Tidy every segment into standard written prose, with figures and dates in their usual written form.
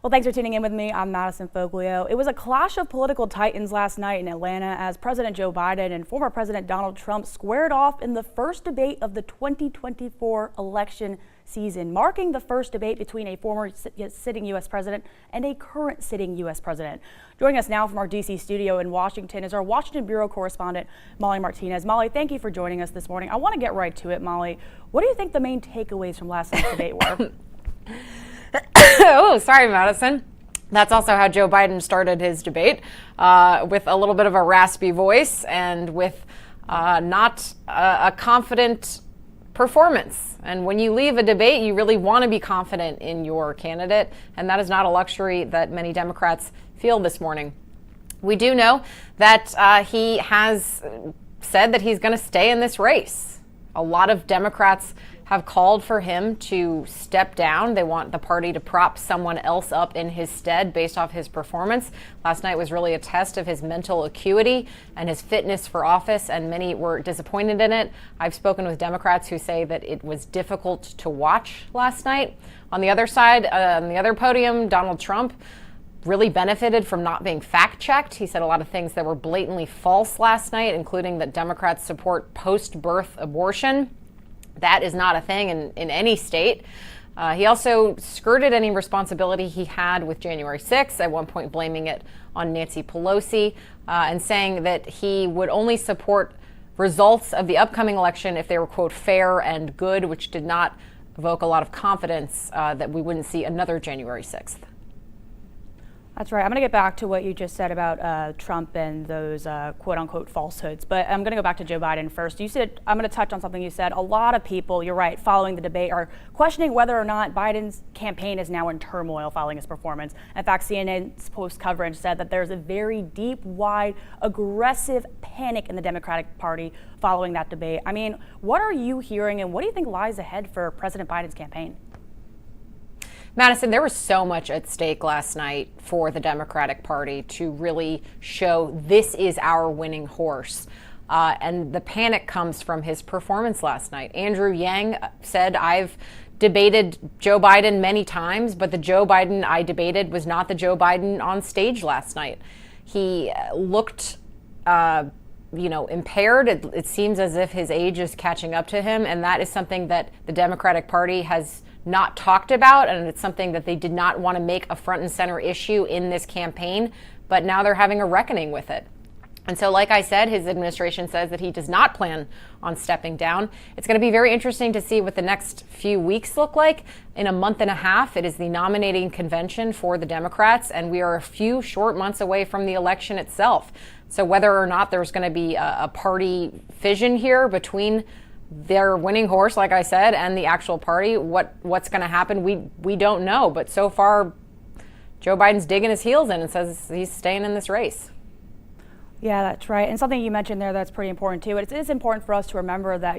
Well, thanks for tuning in with me. I'm Madison Foglio. It was a clash of political titans last night in Atlanta as President Joe Biden and former President Donald Trump squared off in the first debate of the 2024 election season, marking the first debate between a former sitting U.S. president and a current sitting U.S. president. Joining us now from our D.C. studio in Washington is our Washington Bureau correspondent, Molly Martinez. Molly, thank you for joining us this morning. I want to get right to it, Molly. What do you think the main takeaways from last night's debate were? Oh, sorry, Madison. That's also how Joe Biden started his debate, with a little bit of a raspy voice and with not a confident performance. And when you leave a debate, you really want to be confident in your candidate, and that is not a luxury that many Democrats feel this morning. We do know that he has said that he's going to stay in this race. A lot of Democrats have called for him to step down. They want the party to prop someone else up in his stead based off his performance. Last night was really a test of his mental acuity and his fitness for office, and many were disappointed in it. I've spoken with Democrats who say that it was difficult to watch last night. On the other side, on the other podium, Donald Trump really benefited from not being fact-checked. He said a lot of things that were blatantly false last night, including that Democrats support post-birth abortion. That is not a thing in any state. He also skirted any responsibility he had with January 6th, at one point blaming it on Nancy Pelosi, and saying that he would only support results of the upcoming election if they were, quote, fair and good, which did not evoke a lot of confidence that we wouldn't see another January 6th. That's right. I'm going to get back to what you just said about Trump and those quote unquote falsehoods. But I'm going to go back to Joe Biden first. You said, I'm going to touch on something you said. A lot of people, you're right, following the debate are questioning whether or not Biden's campaign is now in turmoil following his performance. In fact, CNN's post coverage said that there's a very deep, wide, aggressive panic in the Democratic Party following that debate. I mean, what are you hearing and what do you think lies ahead for President Biden's campaign? Madison, there was so much at stake last night for the Democratic Party to really show this is our winning horse. And the panic comes from his performance last night. Andrew Yang said, I've debated Joe Biden many times, but the Joe Biden I debated was not the Joe Biden on stage last night. He looked impaired. It seems as if his age is catching up to him. And that is something that the Democratic Party has not talked about, and it's something that they did not want to make a front and center issue in this campaign, but now they're having a reckoning with it. And so, like I said, his administration says that he does not plan on stepping down. It's going to be very interesting to see what the next few weeks look like. In a month and a half, it is the nominating convention for the Democrats, and we are a few short months away from the election itself. So whether or not there's going to be a party fission here between their winning horse, like I said, and the actual party, what's going to happen, we don't know. But so far, Joe Biden's digging his heels in and says he's staying in this race. Yeah, that's right. And something you mentioned there that's pretty important too. It is important for us to remember that,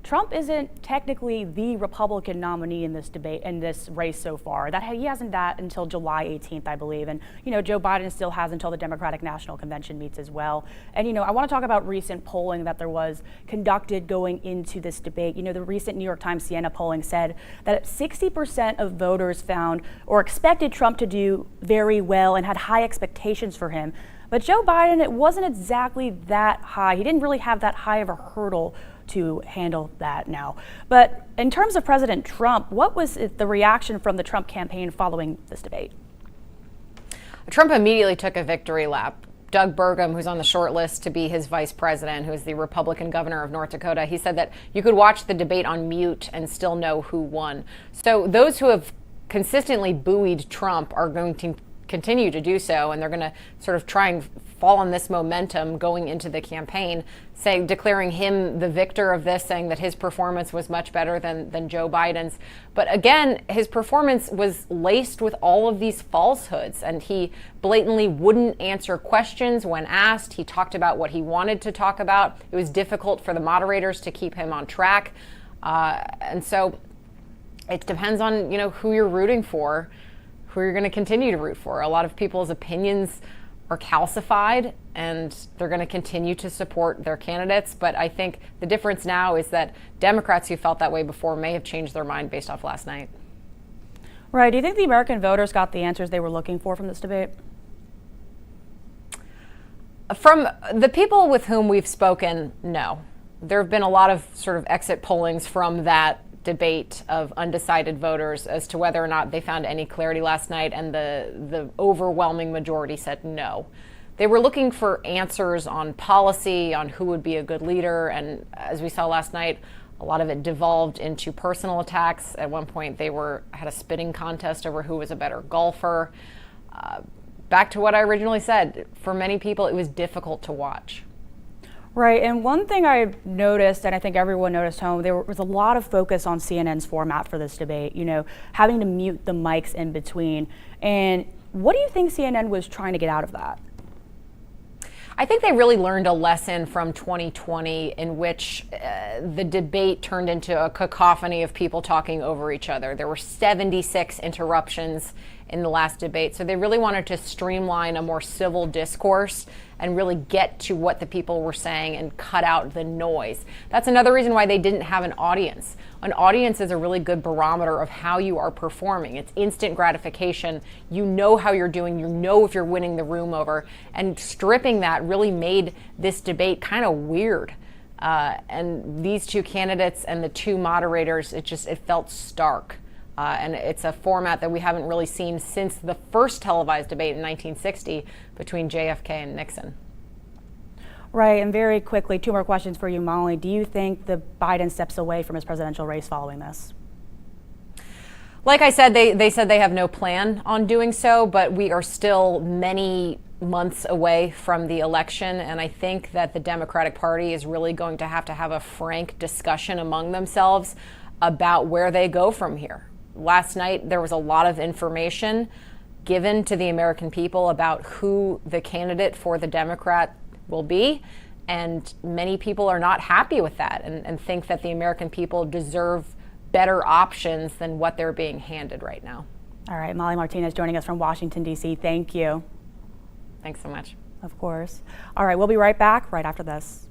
Trump isn't technically the Republican nominee in this debate, in this race so far. That he hasn't that until July 18th, I believe. And, Joe Biden still has until the Democratic National Convention meets as well. And, I want to talk about recent polling that there was conducted going into this debate. The recent New York Times Siena polling said that 60% of voters found or expected Trump to do very well and had high expectations for him. But Joe Biden, it wasn't exactly that high. He didn't really have that high of a hurdle to handle that now. But in terms of President Trump, what was the reaction from the Trump campaign following this debate? Trump immediately took a victory lap. Doug Burgum, who's on the short list to be his vice president, who is the Republican governor of North Dakota, he said that you could watch the debate on mute and still know who won. So those who have consistently buoyed Trump are going to continue to do so, and they're going to sort of try and fall on this momentum going into the campaign, declaring him the victor of this, saying that his performance was much better than Joe Biden's. But again, his performance was laced with all of these falsehoods, and he blatantly wouldn't answer questions when asked. He talked about what he wanted to talk about. It was difficult for the moderators to keep him on track. And so it depends on, who you're rooting for, who you're going to continue to root for. A lot of people's opinions are calcified and they're going to continue to support their candidates. But I think the difference now is that Democrats who felt that way before may have changed their mind based off last night. Right. Do you think the American voters got the answers they were looking for from this debate? From the people with whom we've spoken, no. There have been a lot of sort of exit pollings from that debate of undecided voters as to whether or not they found any clarity last night, and the overwhelming majority said no. They were looking for answers on policy, on who would be a good leader, and as we saw last night, a lot of it devolved into personal attacks. At one point, they had a spitting contest over who was a better golfer. Back to what I originally said, for many people, it was difficult to watch. Right, and one thing I noticed, and I think everyone noticed home, there was a lot of focus on CNN's format for this debate, having to mute the mics in between. And what do you think CNN was trying to get out of that? I think they really learned a lesson from 2020 in which the debate turned into a cacophony of people talking over each other. There were 76 interruptions in the last debate. So they really wanted to streamline a more civil discourse and really get to what the people were saying and cut out the noise. That's another reason why they didn't have an audience. An audience is a really good barometer of how you are performing. It's instant gratification. You know how you're doing. You know if you're winning the room over. And stripping that really made this debate kind of weird. And these two candidates and the two moderators, it felt stark. And it's a format that we haven't really seen since the first televised debate in 1960 between JFK and Nixon. Right, and very quickly, two more questions for you, Molly. Do you think Biden steps away from his presidential race following this? Like I said, they said they have no plan on doing so, but we are still many months away from the election, and I think that the Democratic Party is really going to have a frank discussion among themselves about where they go from here. Last night, there was a lot of information given to the American people about who the candidate for the Democrat will be, and many people are not happy with that and think that the American people deserve better options than what they're being handed right now. All right, Molly Martinez joining us from Washington, D.C. Thank you. Thanks so much. Of course. All right, we'll be right back right after this.